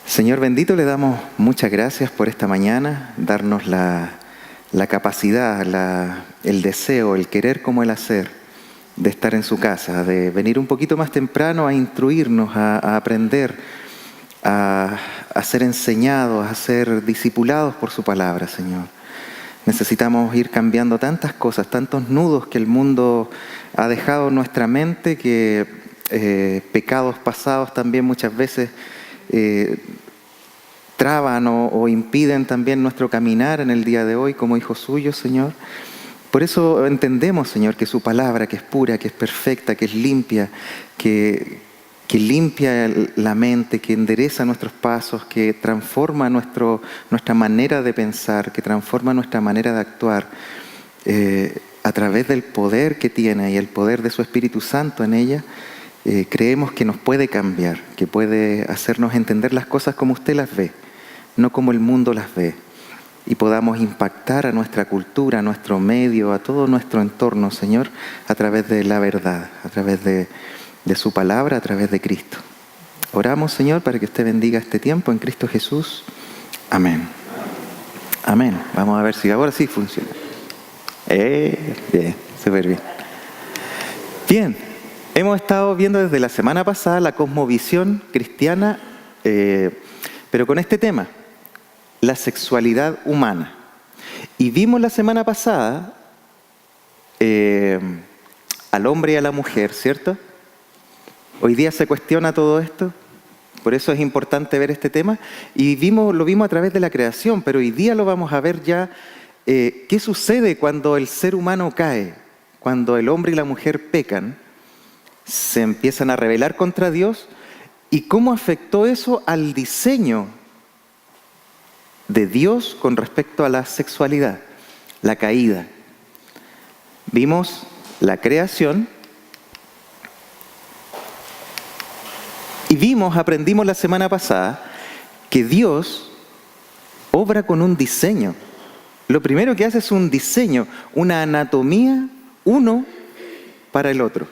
Señor bendito, le damos muchas gracias por esta mañana, darnos la capacidad, el deseo, el querer como el hacer de estar en su casa, de venir un poquito más temprano a instruirnos, a aprender, a ser enseñados, a ser discipulados por su palabra, Señor. Necesitamos ir cambiando tantas cosas, tantos nudos que el mundo ha dejado en nuestra mente, que pecados pasados también muchas veces traban o impiden también nuestro caminar en el día de hoy como hijos suyos, Señor. Por eso entendemos, Señor, que su palabra, que es pura, que es perfecta, que es limpia, que limpia la mente, que endereza nuestros pasos, que transforma nuestra manera de pensar, que transforma nuestra manera de actuar a través del poder que tiene y el poder de su Espíritu Santo en ella. Creemos que nos puede cambiar, que puede hacernos entender las cosas como usted las ve, no como el mundo las ve, y podamos impactar a nuestra cultura, a nuestro medio, a todo nuestro entorno, Señor, a través de la verdad, a través de su palabra, a través de Cristo. Oramos, Señor, para que usted bendiga este tiempo en Cristo Jesús. Amén. Amén. Vamos a ver si ahora sí funciona. Bien, súper bien. Bien. Hemos estado viendo desde la semana pasada la cosmovisión cristiana, pero con este tema, la sexualidad humana. Y vimos la semana pasada al hombre y a la mujer, ¿cierto? Hoy día se cuestiona todo esto, por eso es importante ver este tema. Y lo vimos a través de la creación, pero hoy día lo vamos a ver ya, qué sucede cuando el ser humano cae, cuando el hombre y la mujer pecan, se empiezan a rebelar contra Dios, y cómo afectó eso al diseño de Dios con respecto a la sexualidad, la caída. Vimos la creación y aprendimos la semana pasada que Dios obra con un diseño. Lo primero que hace es un diseño, una anatomía, uno para el otro.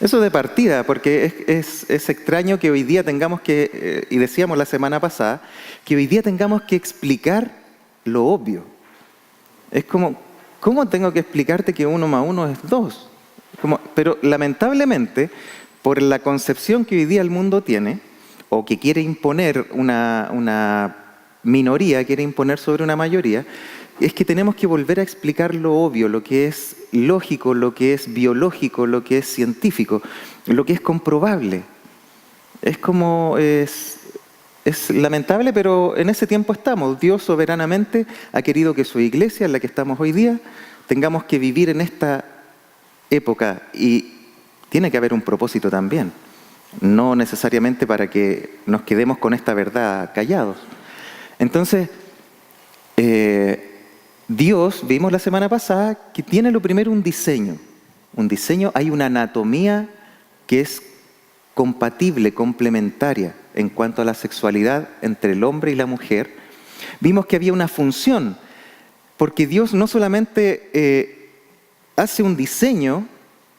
Eso de partida, porque es extraño que hoy día tengamos que, y decíamos la semana pasada, que hoy día tengamos que explicar lo obvio. Es como, ¿cómo tengo que explicarte que 1 más 1 es 2? Pero lamentablemente, por la concepción que hoy día el mundo tiene, o que quiere imponer una minoría, quiere imponer sobre una mayoría, es que tenemos que volver a explicar lo obvio, lo que es lógico, lo que es biológico, lo que es científico, lo que es comprobable. Es lamentable, pero en ese tiempo estamos. Dios soberanamente ha querido que su iglesia, en la que estamos hoy día, tengamos que vivir en esta época, y tiene que haber un propósito también. No necesariamente para que nos quedemos con esta verdad callados. Entonces, Dios, vimos la semana pasada, que tiene lo primero un diseño. Un diseño, hay una anatomía que es compatible, complementaria en cuanto a la sexualidad entre el hombre y la mujer. Vimos que había una función, porque Dios no solamente hace un diseño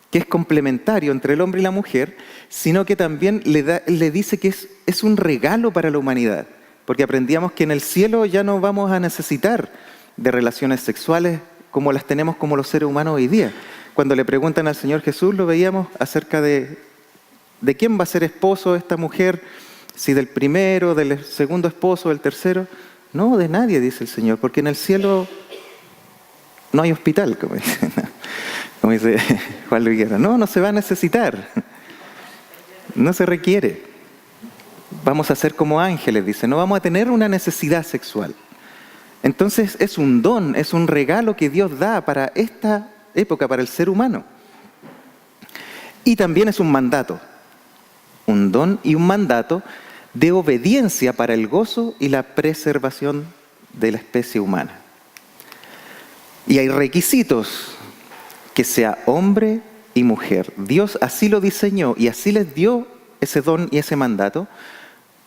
que es complementario entre el hombre y la mujer, sino que también le dice que es un regalo para la humanidad. Porque aprendíamos que en el cielo ya no vamos a necesitar de relaciones sexuales como las tenemos como los seres humanos hoy día. Cuando le preguntan al Señor Jesús, lo veíamos acerca de quién va a ser esposo esta mujer, si del primero, del segundo esposo, del tercero. No, de nadie, dice el Señor, porque en el cielo no hay hospital, como dice Juan Luis Guerra. No se va a necesitar, no se requiere. Vamos a ser como ángeles, dice, no vamos a tener una necesidad sexual. Entonces es un don, es un regalo que Dios da para esta época, para el ser humano. Y también es un mandato, un don y un mandato de obediencia para el gozo y la preservación de la especie humana. Y hay requisitos, que sea hombre y mujer. Dios así lo diseñó y así les dio ese don y ese mandato,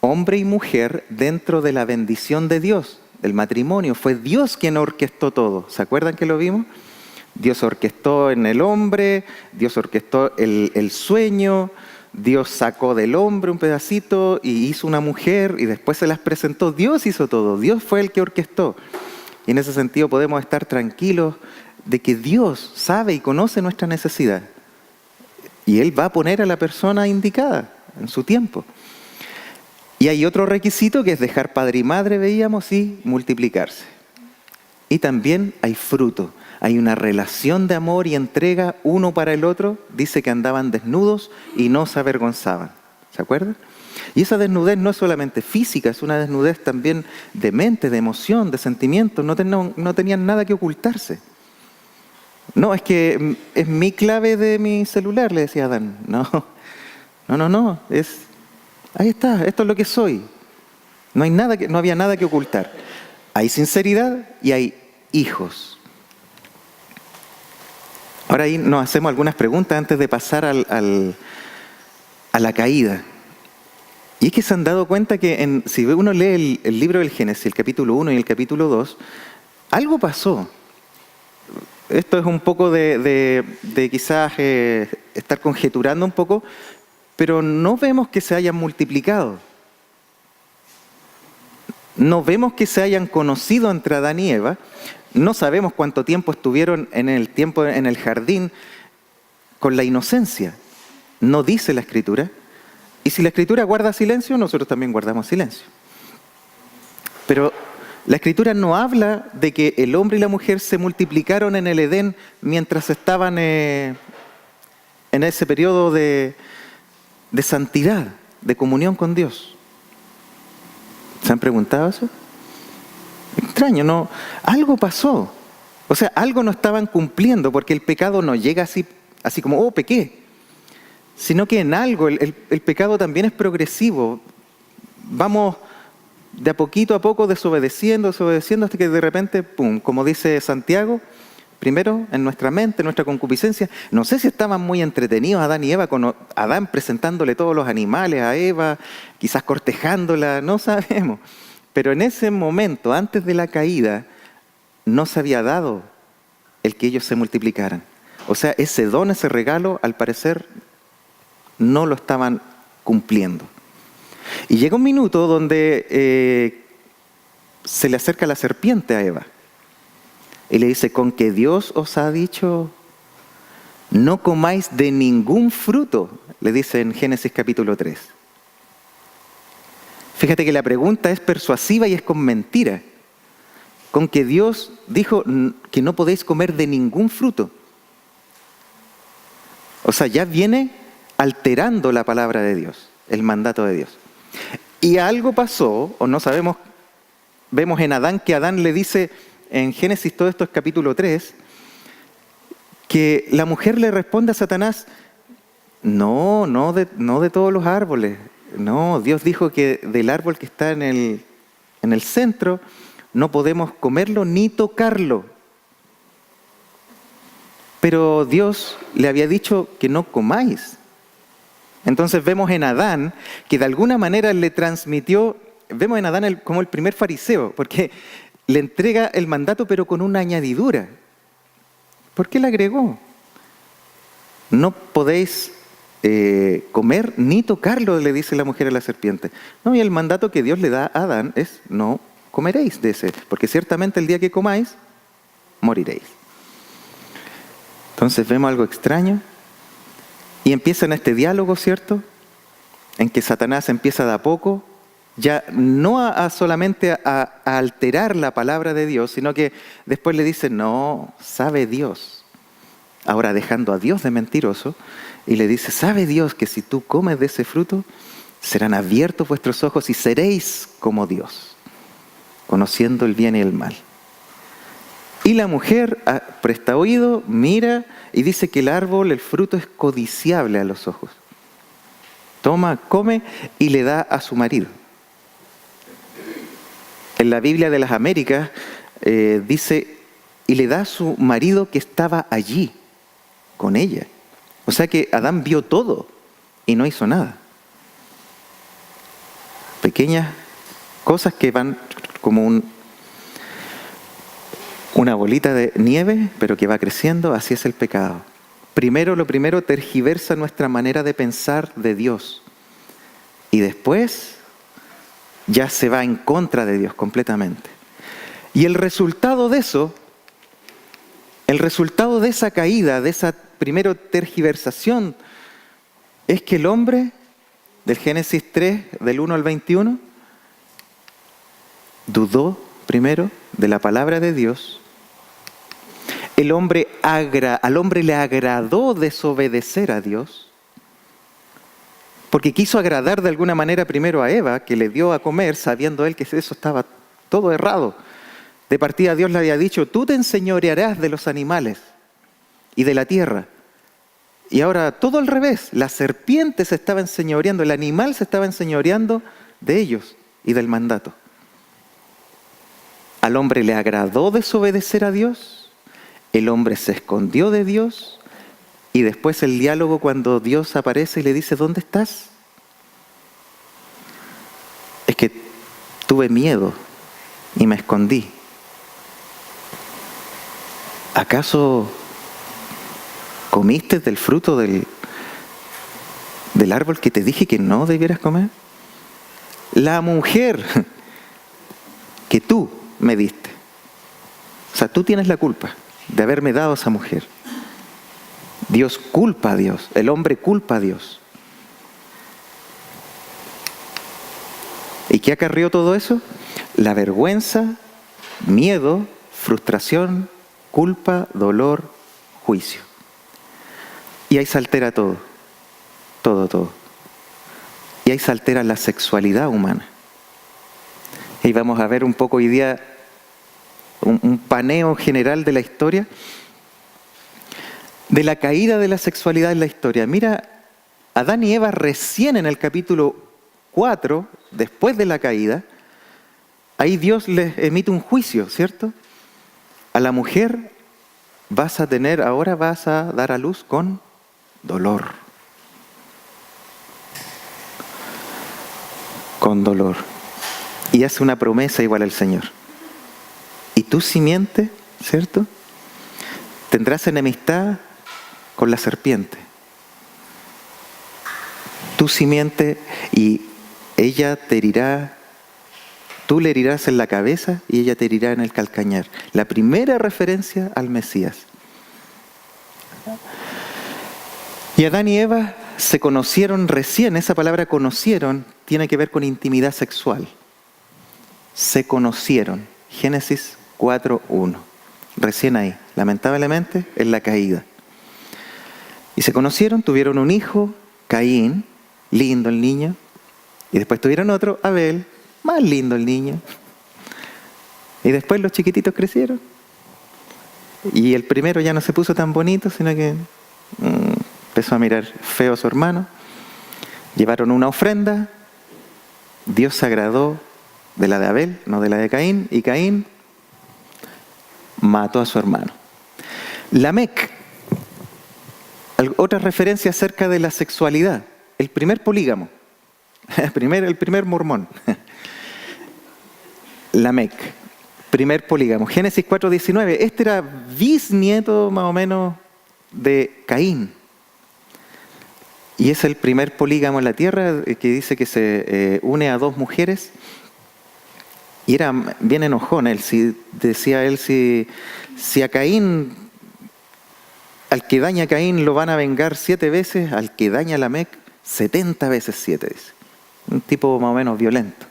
hombre y mujer dentro de la bendición de Dios. Del matrimonio, fue Dios quien orquestó todo. ¿Se acuerdan que lo vimos? Dios orquestó en el hombre, Dios orquestó el sueño, Dios sacó del hombre un pedacito y hizo una mujer y después se las presentó. Dios hizo todo, Dios fue el que orquestó. Y en ese sentido podemos estar tranquilos de que Dios sabe y conoce nuestra necesidad. Y Él va a poner a la persona indicada en su tiempo. Y hay otro requisito que es dejar padre y madre, veíamos, y multiplicarse. Y también hay fruto. Hay una relación de amor y entrega uno para el otro. Dice que andaban desnudos y no se avergonzaban. ¿Se acuerdan? Y esa desnudez no es solamente física, es una desnudez también de mente, de emoción, de sentimientos. No tenían nada que ocultarse. No, es que es mi clave de mi celular, le decía Adán. No, ahí está, esto es lo que soy. No había nada que ocultar. Hay sinceridad y hay hijos. Ahora ahí nos hacemos algunas preguntas antes de pasar a la caída. Y es que se han dado cuenta que si uno lee el libro del Génesis, el capítulo 1 y el capítulo 2, algo pasó. Esto es un poco de quizás estar conjeturando un poco, pero no vemos que se hayan multiplicado. No vemos que se hayan conocido entre Adán y Eva. No sabemos cuánto tiempo estuvieron en el jardín con la inocencia. No dice la Escritura. Y si la Escritura guarda silencio, nosotros también guardamos silencio. Pero la Escritura no habla de que el hombre y la mujer se multiplicaron en el Edén mientras estaban en ese periodo de santidad, de comunión con Dios. ¿Se han preguntado eso? Extraño, ¿no? Algo pasó. O sea, algo no estaban cumpliendo, porque el pecado no llega así como, oh, pequé. Sino que en algo, el pecado también es progresivo. Vamos de a poco desobedeciendo, hasta que de repente, pum, como dice Santiago, primero en nuestra mente, nuestra concupiscencia. No sé si estaban muy entretenidos Adán y Eva, con Adán presentándole todos los animales a Eva, quizás cortejándola, no sabemos. Pero en ese momento, antes de la caída, no se había dado el que ellos se multiplicaran. O sea, ese don, ese regalo, al parecer, no lo estaban cumpliendo. Y llega un minuto donde se le acerca la serpiente a Eva. Y le dice, con que Dios os ha dicho, no comáis de ningún fruto, le dice en Génesis capítulo 3. Fíjate que la pregunta es persuasiva y es con mentira. Con que Dios dijo que no podéis comer de ningún fruto. O sea, ya viene alterando la palabra de Dios, el mandato de Dios. Y algo pasó, o no sabemos, vemos en Adán que Adán le dice, en Génesis, todo esto es capítulo 3, que la mujer le responde a Satanás, no de todos los árboles. No, Dios dijo que del árbol que está en el centro no podemos comerlo ni tocarlo. Pero Dios le había dicho que no comáis. Entonces vemos en Adán que de alguna manera le transmitió, vemos en Adán como el primer fariseo, porque le entrega el mandato pero con una añadidura. ¿Por qué le agregó? No podéis comer ni tocarlo, le dice la mujer a la serpiente. No, y el mandato que Dios le da a Adán es no comeréis de ese, porque ciertamente el día que comáis, moriréis. Entonces vemos algo extraño y empieza en este diálogo, ¿cierto? En que Satanás empieza de a poco, ya no solamente a alterar la palabra de Dios, sino que después le dice, no, sabe Dios. Ahora dejando a Dios de mentiroso, y le dice, sabe Dios que si tú comes de ese fruto, serán abiertos vuestros ojos y seréis como Dios, conociendo el bien y el mal. Y la mujer presta oído, mira y dice que el árbol, el fruto es codiciable a los ojos. Toma, come y le da a su marido. En la Biblia de las Américas dice, y le da a su marido que estaba allí con ella. O sea que Adán vio todo y no hizo nada. Pequeñas cosas que van como una bolita de nieve, pero que va creciendo, así es el pecado. lo primero tergiversa nuestra manera de pensar de Dios. Y después ya se va en contra de Dios completamente. Y el resultado de eso, el resultado de esa caída, de esa primero tergiversación, es que el hombre, del Génesis 3, del 1 al 21, dudó primero de la palabra de Dios. Al hombre le agradó desobedecer a Dios, porque quiso agradar de alguna manera primero a Eva, que le dio a comer, sabiendo él que eso estaba todo errado. De partida Dios le había dicho, tú te enseñorearás de los animales y de la tierra. Y ahora todo al revés, la serpiente se estaba enseñoreando, el animal se estaba enseñoreando de ellos y del mandato. Al hombre le agradó desobedecer a Dios, el hombre se escondió de Dios y después el diálogo cuando Dios aparece y le dice, ¿dónde estás? Es que tuve miedo y me escondí. ¿Acaso comiste del fruto del árbol que te dije que no debieras comer? La mujer que tú me diste. O sea, tú tienes la culpa de haberme dado a esa mujer. Dios culpa a Dios, el hombre culpa a Dios. ¿Y qué acarreó todo eso? La vergüenza, miedo, frustración, culpa, dolor, juicio. Y ahí se altera todo. Y ahí se altera la sexualidad humana. Y vamos a ver un poco hoy día un paneo general de la historia, de la caída de la sexualidad en la historia. Mira, Adán y Eva recién en el capítulo 4, después de la caída, ahí Dios les emite un juicio, ¿cierto? A la mujer ahora vas a dar a luz con dolor. Con dolor. Y hace una promesa igual al Señor. Y tu simiente, ¿cierto? Tendrás enemistad con la serpiente. Tu simiente y ella te herirá, tú le herirás en la cabeza y ella te herirá en el calcañar. La primera referencia al Mesías. Y Adán y Eva se conocieron recién. Esa palabra conocieron tiene que ver con intimidad sexual. Se conocieron. Génesis 4:1. Recién ahí, lamentablemente, en la caída. Y se conocieron, tuvieron un hijo, Caín, lindo el niño. Y después tuvieron otro, Abel, más lindo el niño. Y después los chiquititos crecieron. Y el primero ya no se puso tan bonito, sino que empezó a mirar feo a su hermano. Llevaron una ofrenda. Dios se agradó de la de Abel, no de la de Caín. Y Caín mató a su hermano. Lamec, otra referencia acerca de la sexualidad. El primer polígamo. El primer mormón. Lamec, primer polígamo. Génesis 4:19. Este era bisnieto más o menos de Caín. Y es el primer polígamo en la tierra que dice que se une a dos mujeres. Y era bien enojón él. Decía él, si a Caín, al que daña a Caín lo van a vengar 7 veces, al que daña a Lamec 70 veces 7, dice. Un tipo más o menos violento.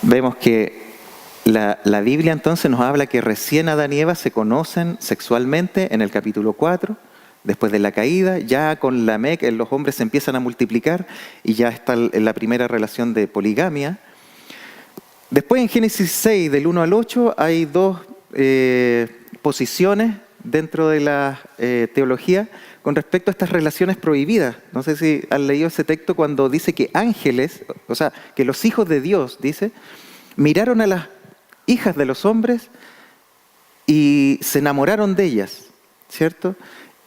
Vemos que la Biblia entonces nos habla que recién Adán y Eva se conocen sexualmente en el capítulo 4, después de la caída. Ya con Lamec los hombres se empiezan a multiplicar y ya está en la primera relación de poligamia. Después en Génesis 6, del 1 al 8, hay dos posiciones dentro de la teología con respecto a estas relaciones prohibidas. No sé si han leído ese texto cuando dice que ángeles, o sea, que los hijos de Dios, dice, miraron a las hijas de los hombres y se enamoraron de ellas, ¿cierto?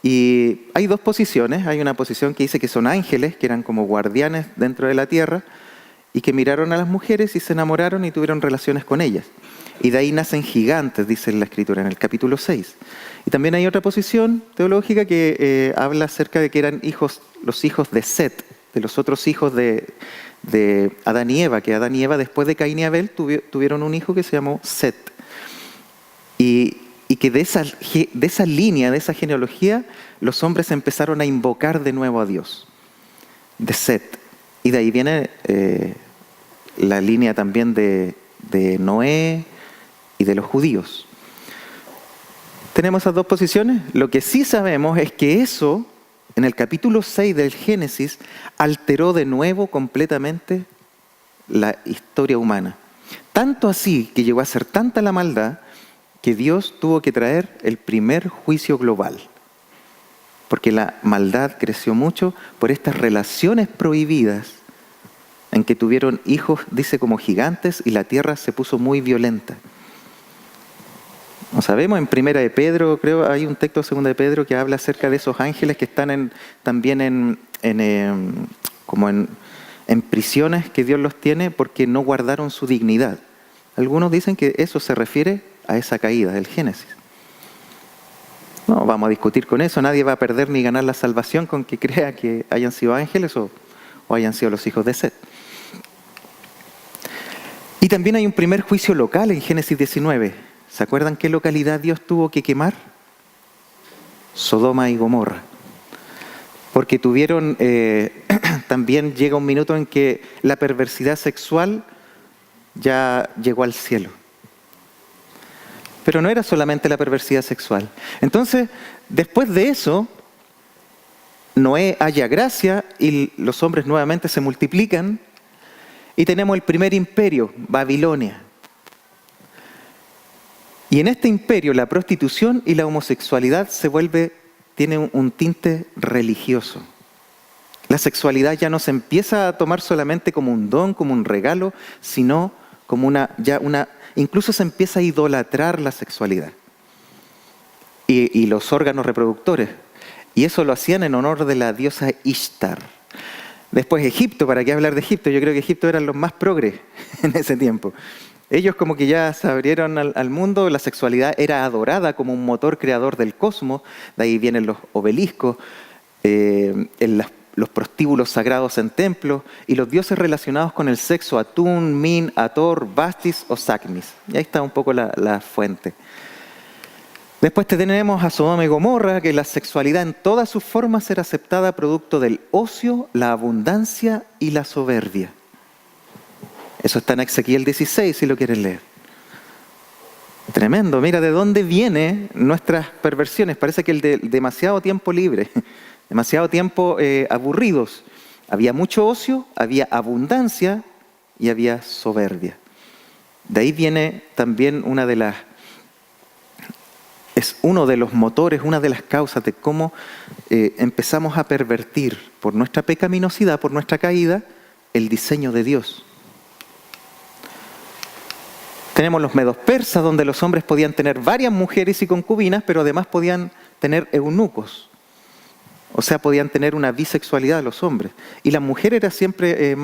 Y hay dos posiciones. Hay una posición que dice que son ángeles, que eran como guardianes dentro de la tierra, y que miraron a las mujeres y se enamoraron y tuvieron relaciones con ellas. y de ahí nacen gigantes, dice la Escritura en el capítulo 6. Y también hay otra posición teológica que habla acerca de que eran los hijos de Set, de los otros hijos de Adán y Eva, que Adán y Eva después de Caín y Abel tuvieron un hijo que se llamó Set. Y que de esa línea, de esa genealogía, los hombres empezaron a invocar de nuevo a Dios, de Set. Y de ahí viene la línea también de Noé y de los judíos. Tenemos esas dos posiciones. Lo que sí sabemos es que eso, en el capítulo 6 del Génesis, alteró de nuevo completamente la historia humana. Tanto así que llegó a ser tanta la maldad que Dios tuvo que traer el primer juicio global. Porque la maldad creció mucho por estas relaciones prohibidas en que tuvieron hijos, dice, como gigantes, y la tierra se puso muy violenta. No sabemos, en Primera de Pedro, creo, hay un texto de Segunda de Pedro que habla acerca de esos ángeles que están también en prisiones que Dios los tiene porque no guardaron su dignidad. Algunos dicen que eso se refiere a esa caída del Génesis. No vamos a discutir con eso, nadie va a perder ni ganar la salvación con que crea que hayan sido ángeles o hayan sido los hijos de Set. Y también hay un primer juicio local en Génesis 19. ¿Se acuerdan qué localidad Dios tuvo que quemar? Sodoma y Gomorra. Porque también llega un minuto en que la perversidad sexual ya llegó al cielo. Pero no era solamente la perversidad sexual. Entonces, después de eso, Noé halla gracia y los hombres nuevamente se multiplican y tenemos el primer imperio, Babilonia. Y en este imperio la prostitución y la homosexualidad tiene un tinte religioso. La sexualidad ya no se empieza a tomar solamente como un don, como un regalo, sino como incluso se empieza a idolatrar la sexualidad y los órganos reproductores. Y eso lo hacían en honor de la diosa Ishtar. Después Egipto, ¿para qué hablar de Egipto? Yo creo que Egipto eran los más progres en ese tiempo. Ellos como que ya se abrieron al mundo, la sexualidad era adorada como un motor creador del cosmos, de ahí vienen los obeliscos, los prostíbulos sagrados en templos y los dioses relacionados con el sexo, Atún, Min, Ator, Bastis o Sakmis. Y ahí está un poco la fuente. Después tenemos a Sodoma y Gomorra, que la sexualidad en todas sus formas era aceptada producto del ocio, la abundancia y la soberbia. Eso está en Ezequiel 16, si lo quieren leer. Tremendo, mira de dónde vienen nuestras perversiones. Parece que demasiado tiempo libre, demasiado tiempo aburridos. Había mucho ocio, había abundancia y había soberbia. De ahí viene también es uno de los motores, una de las causas de cómo empezamos a pervertir por nuestra pecaminosidad, por nuestra caída, el diseño de Dios. Tenemos los medos persas, donde los hombres podían tener varias mujeres y concubinas, pero además podían tener eunucos. O sea, podían tener una bisexualidad los hombres. Y la mujer era siempre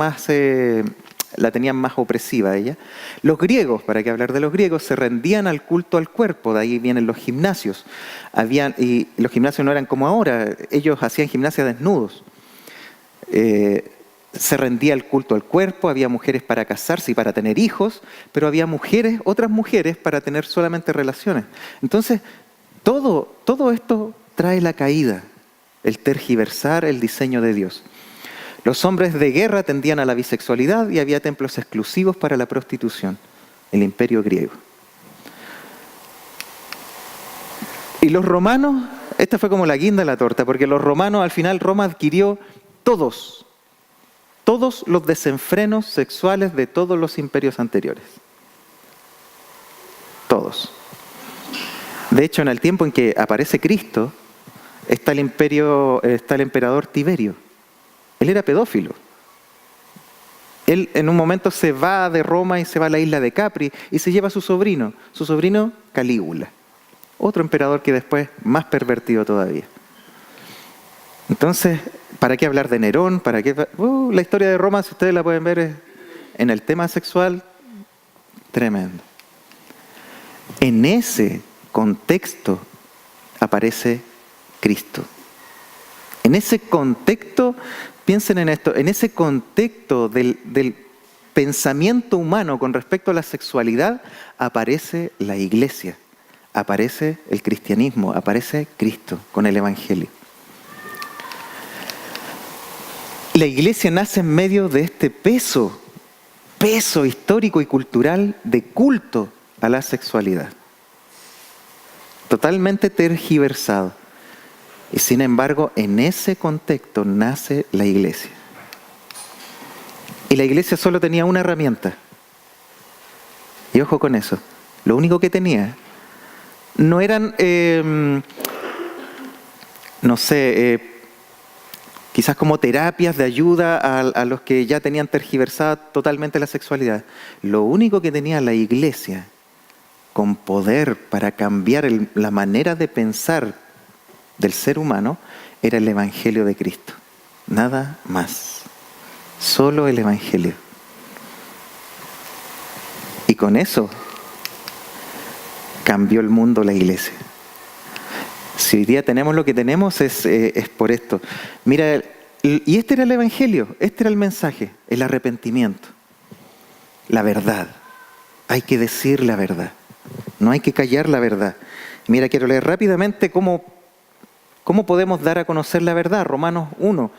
la tenían más opresiva ella. Los griegos, para qué hablar de los griegos, se rendían al culto al cuerpo, de ahí vienen los gimnasios. Y los gimnasios no eran como ahora, ellos hacían gimnasia desnudos. Se rendía el culto al cuerpo, había mujeres para casarse y para tener hijos, pero había otras mujeres para tener solamente relaciones. Entonces, todo esto trae la caída, el tergiversar el diseño de Dios. Los hombres de guerra tendían a la bisexualidad y había templos exclusivos para la prostitución, el imperio griego. Y los romanos, esta fue como la guinda de la torta, porque los romanos, al final Roma adquirió todos los desenfrenos sexuales de todos los imperios anteriores. Todos. De hecho, en el tiempo en que aparece Cristo, está el emperador Tiberio. Él era pedófilo. Él en un momento se va de Roma y se va a la isla de Capri y se lleva a su sobrino Calígula. Otro emperador que después más pervertido todavía. Entonces, ¿para qué hablar de Nerón? La historia de Roma, si ustedes la pueden ver, en el tema sexual, tremendo. En ese contexto aparece Cristo. En ese contexto, piensen en esto, en ese contexto del pensamiento humano con respecto a la sexualidad, aparece la iglesia, aparece el cristianismo, aparece Cristo con el Evangelio. La iglesia nace en medio de este peso histórico y cultural de culto a la sexualidad. Totalmente tergiversado. Y sin embargo, en ese contexto nace la iglesia. Y la iglesia solo tenía una herramienta. Y ojo con eso. Lo único que tenía no eran, quizás como terapias de ayuda a los que ya tenían tergiversada totalmente la sexualidad. Lo único que tenía la iglesia con poder para cambiar la manera de pensar del ser humano era el Evangelio de Cristo. Nada más. Solo el Evangelio. Y con eso cambió el mundo la iglesia. Si hoy día tenemos lo que tenemos es por esto. Mira, y este era el Evangelio, este era el mensaje, el arrepentimiento, la verdad. Hay que decir la verdad, no hay que callar la verdad. Mira, quiero leer rápidamente cómo podemos dar a conocer la verdad. Romanos 1,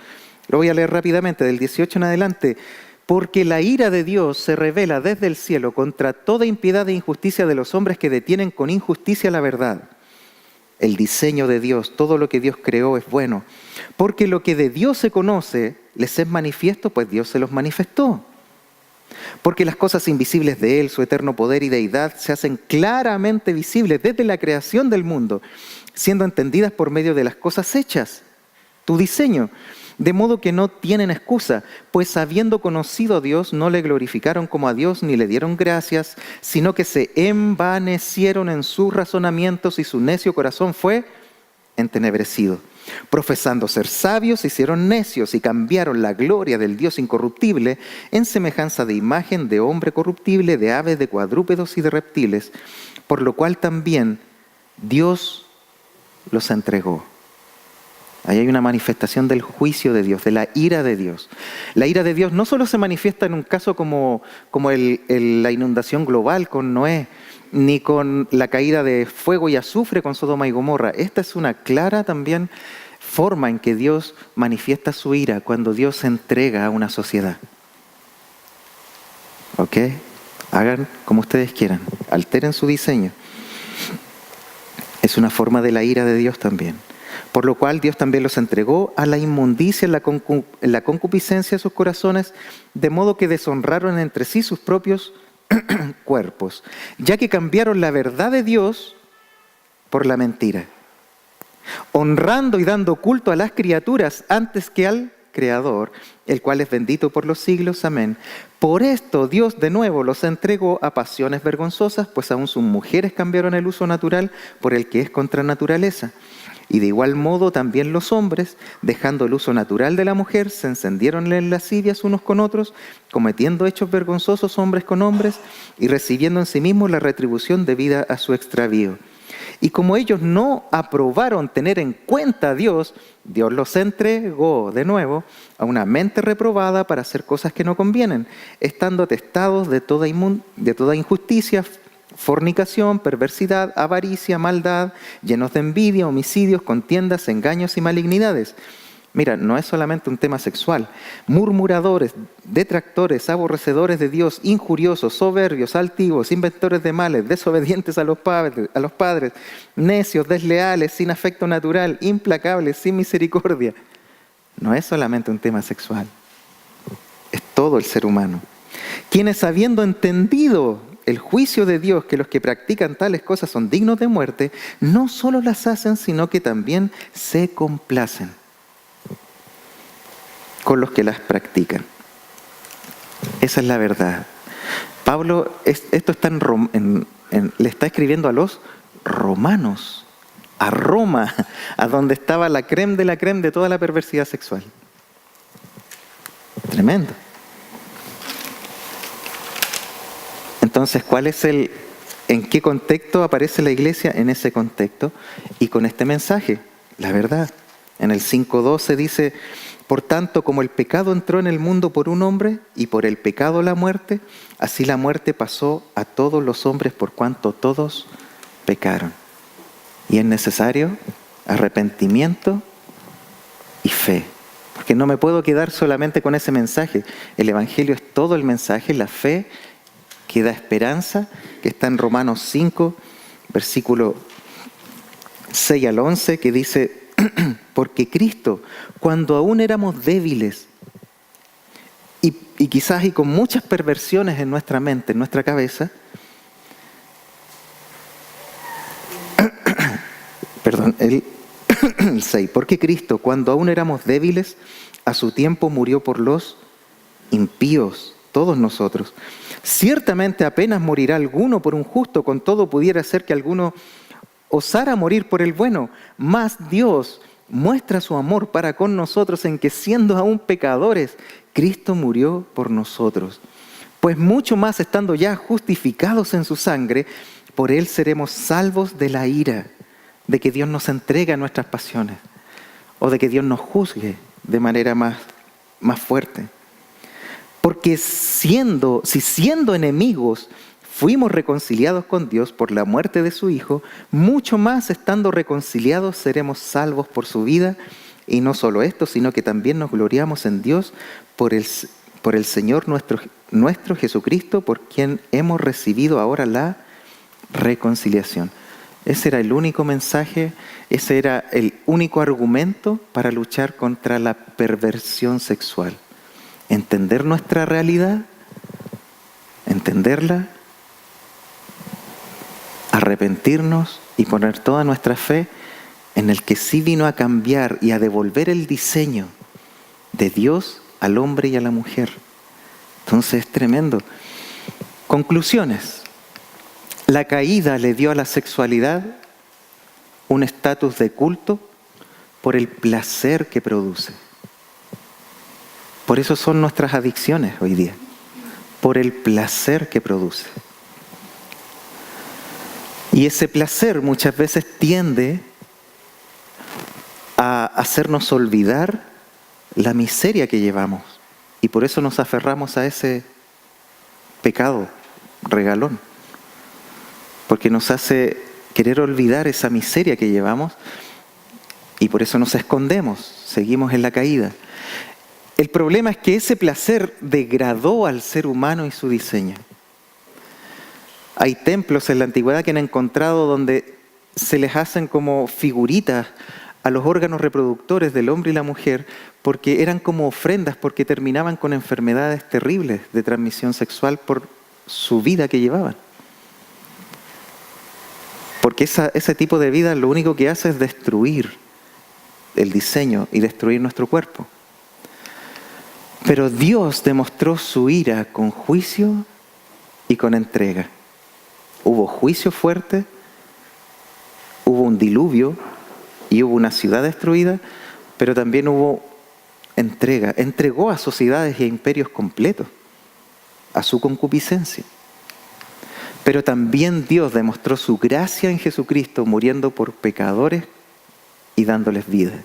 lo voy a leer rápidamente, del 18 en adelante. Porque la ira de Dios se revela desde el cielo contra toda impiedad e injusticia de los hombres que detienen con injusticia la verdad. El diseño de Dios, todo lo que Dios creó es bueno. Porque lo que de Dios se conoce les es manifiesto, pues Dios se los manifestó. Porque las cosas invisibles de Él, su eterno poder y deidad, se hacen claramente visibles desde la creación del mundo, siendo entendidas por medio de las cosas hechas, tu diseño. De modo que no tienen excusa, pues habiendo conocido a Dios, no le glorificaron como a Dios ni le dieron gracias, sino que se envanecieron en sus razonamientos y su necio corazón fue entenebrecido. Profesando ser sabios, se hicieron necios y cambiaron la gloria del Dios incorruptible en semejanza de imagen de hombre corruptible, de aves, de cuadrúpedos y de reptiles, por lo cual también Dios los entregó. Ahí hay una manifestación del juicio de Dios, de la ira de Dios. La ira de Dios no solo se manifiesta en un caso como la inundación global con Noé, ni con la caída de fuego y azufre con Sodoma y Gomorra. Esta es una clara también forma en que Dios manifiesta su ira cuando Dios se entrega a una sociedad. ¿Ok? Hagan como ustedes quieran, alteren su diseño. Es una forma de la ira de Dios también. Por lo cual Dios también los entregó a la inmundicia en la concupiscencia de sus corazones, de modo que deshonraron entre sí sus propios cuerpos, ya que cambiaron la verdad de Dios por la mentira, honrando y dando culto a las criaturas antes que al Creador, el cual es bendito por los siglos. Amén. Por esto Dios de nuevo los entregó a pasiones vergonzosas, pues aún sus mujeres cambiaron el uso natural por el que es contra naturaleza. Y de igual modo también los hombres, dejando el uso natural de la mujer, se encendieron en lascivias unos con otros, cometiendo hechos vergonzosos hombres con hombres y recibiendo en sí mismos la retribución debida a su extravío. Y como ellos no aprobaron tener en cuenta a Dios, Dios los entregó de nuevo a una mente reprobada para hacer cosas que no convienen, estando atestados de toda injusticia, fornicación, perversidad, avaricia, maldad, llenos de envidia, homicidios, contiendas, engaños y malignidades. Mira, no es solamente un tema sexual. Murmuradores, detractores, aborrecedores de Dios, injuriosos, soberbios, altivos, inventores de males, desobedientes a los padres, necios, desleales, sin afecto natural, implacables, sin misericordia. No es solamente un tema sexual. Es todo el ser humano. Quienes habiendo entendido el juicio de Dios, que los que practican tales cosas son dignos de muerte, no solo las hacen, sino que también se complacen con los que las practican. Esa es la verdad. Pablo, esto está le está escribiendo a los romanos, a Roma, a donde estaba la crème de toda la perversidad sexual. Tremendo. Entonces, ¿cuál es ¿En qué contexto aparece la iglesia? En ese contexto y con este mensaje, la verdad. En el 5:12 dice: por tanto, como el pecado entró en el mundo por un hombre y por el pecado la muerte, así la muerte pasó a todos los hombres por cuanto todos pecaron. Y es necesario arrepentimiento y fe. Porque no me puedo quedar solamente con ese mensaje. El Evangelio es todo el mensaje, la fe que da esperanza, que está en Romanos 5, versículo 6 al 11, que dice: porque Cristo, cuando aún éramos débiles, y quizás y con muchas perversiones en nuestra mente, en nuestra cabeza, perdón, el 6, porque Cristo, cuando aún éramos débiles, a su tiempo murió por los impíos, todos nosotros. Ciertamente apenas morirá alguno por un justo, con todo pudiera ser que alguno osara morir por el bueno, mas Dios muestra su amor para con nosotros en que, siendo aún pecadores, Cristo murió por nosotros. Pues mucho más, estando ya justificados en su sangre, por Él seremos salvos de la ira, de que Dios nos entrega nuestras pasiones, o de que Dios nos juzgue de manera más fuerte. Porque si siendo enemigos fuimos reconciliados con Dios por la muerte de su Hijo, mucho más, estando reconciliados, seremos salvos por su vida. Y no solo esto, sino que también nos gloriamos en Dios por el Señor nuestro Jesucristo, por quien hemos recibido ahora la reconciliación. Ese era el único mensaje, ese era el único argumento para luchar contra la perversión sexual. Entender nuestra realidad, entenderla, arrepentirnos y poner toda nuestra fe en el que sí vino a cambiar y a devolver el diseño de Dios al hombre y a la mujer. Entonces es tremendo. Conclusiones. La caída le dio a la sexualidad un estatus de culto por el placer que produce. Por eso son nuestras adicciones hoy día, por el placer que produce. Y ese placer muchas veces tiende a hacernos olvidar la miseria que llevamos. Y por eso nos aferramos a ese pecado regalón. Porque nos hace querer olvidar esa miseria que llevamos y por eso nos escondemos, seguimos en la caída. El problema es que ese placer degradó al ser humano y su diseño. Hay templos en la antigüedad que han encontrado donde se les hacen como figuritas a los órganos reproductores del hombre y la mujer porque eran como ofrendas, porque terminaban con enfermedades terribles de transmisión sexual por su vida que llevaban. Porque ese tipo de vida lo único que hace es destruir el diseño y destruir nuestro cuerpo. Pero Dios demostró su ira con juicio y con entrega. Hubo juicio fuerte, hubo un diluvio y hubo una ciudad destruida, pero también hubo entrega. Entregó a sociedades e imperios completos a su concupiscencia. Pero también Dios demostró su gracia en Jesucristo muriendo por pecadores y dándoles vida.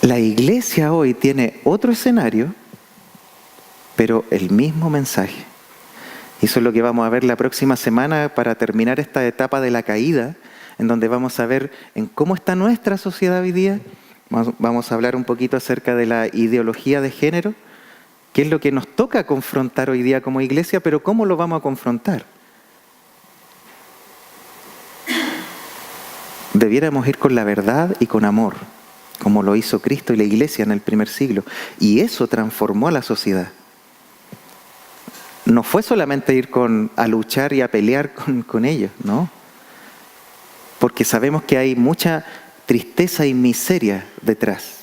La iglesia hoy tiene otro escenario, pero el mismo mensaje. Y eso es lo que vamos a ver la próxima semana para terminar esta etapa de la caída, en donde vamos a ver en cómo está nuestra sociedad hoy día. Vamos a hablar un poquito acerca de la ideología de género, qué es lo que nos toca confrontar hoy día como iglesia, pero cómo lo vamos a confrontar. Debiéramos ir con la verdad y con amor, como lo hizo Cristo y la iglesia en el primer siglo. Y eso transformó a la sociedad. No fue solamente ir a luchar y a pelear con ellos, ¿no? Porque sabemos que hay mucha tristeza y miseria detrás.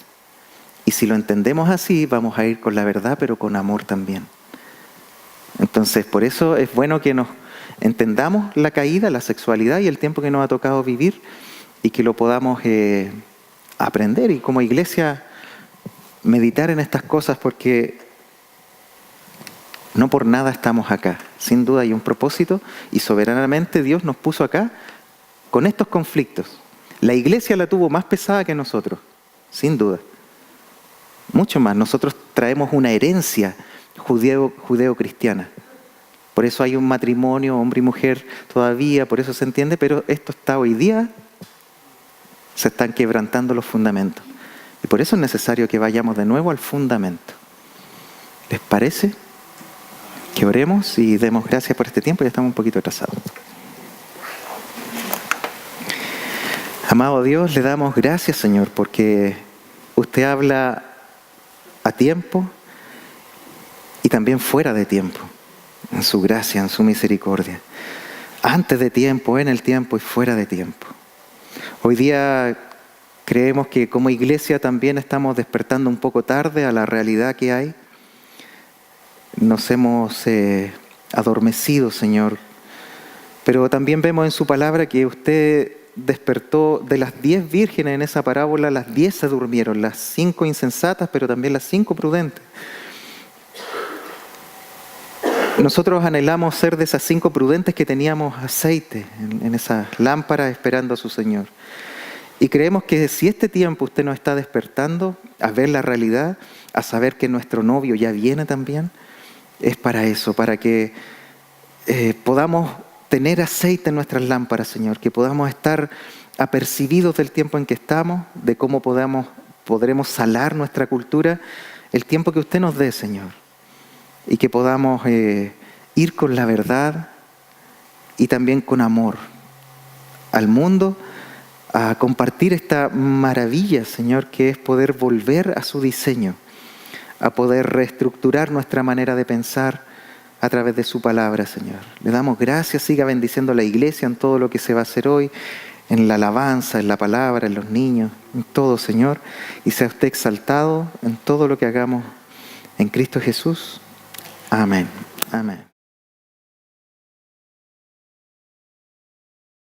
Y si lo entendemos así, vamos a ir con la verdad, pero con amor también. Entonces, por eso es bueno que nos entendamos la caída, la sexualidad y el tiempo que nos ha tocado vivir y que lo podamos aprender y como iglesia meditar en estas cosas porque no por nada estamos acá. Sin duda hay un propósito y soberanamente Dios nos puso acá con estos conflictos. La iglesia la tuvo más pesada que nosotros, sin duda. Mucho más. Nosotros traemos una herencia judeo-cristiana. Por eso hay un matrimonio, hombre y mujer todavía, por eso se entiende, pero esto está hoy día, se están quebrantando los fundamentos. Y por eso es necesario que vayamos de nuevo al fundamento. ¿Les parece? Que oremos y demos gracias por este tiempo, ya estamos un poquito atrasados. Amado Dios, le damos gracias, Señor, porque usted habla a tiempo y también fuera de tiempo, en su gracia, en su misericordia, antes de tiempo, en el tiempo y fuera de tiempo. Hoy día creemos que como iglesia también estamos despertando un poco tarde a la realidad que hay. Nos hemos adormecido, Señor, pero también vemos en su palabra que usted despertó de las 10 vírgenes en esa parábola, las 10 se durmieron, las 5 insensatas, pero también las 5 prudentes. Nosotros anhelamos ser de esas 5 prudentes que teníamos aceite en esas lámparas esperando a su Señor. Y creemos que si este tiempo usted nos está despertando a ver la realidad, a saber que nuestro novio ya viene también, es para eso, para que podamos tener aceite en nuestras lámparas, Señor, que podamos estar apercibidos del tiempo en que estamos, de cómo podremos salar nuestra cultura, el tiempo que usted nos dé, Señor, y que podamos ir con la verdad y también con amor al mundo, a compartir esta maravilla, Señor, que es poder volver a su diseño, a poder reestructurar nuestra manera de pensar a través de su palabra, Señor. Le damos gracias, siga bendiciendo a la iglesia en todo lo que se va a hacer hoy, en la alabanza, en la palabra, en los niños, en todo, Señor, y sea usted exaltado en todo lo que hagamos en Cristo Jesús. Amén. Amén.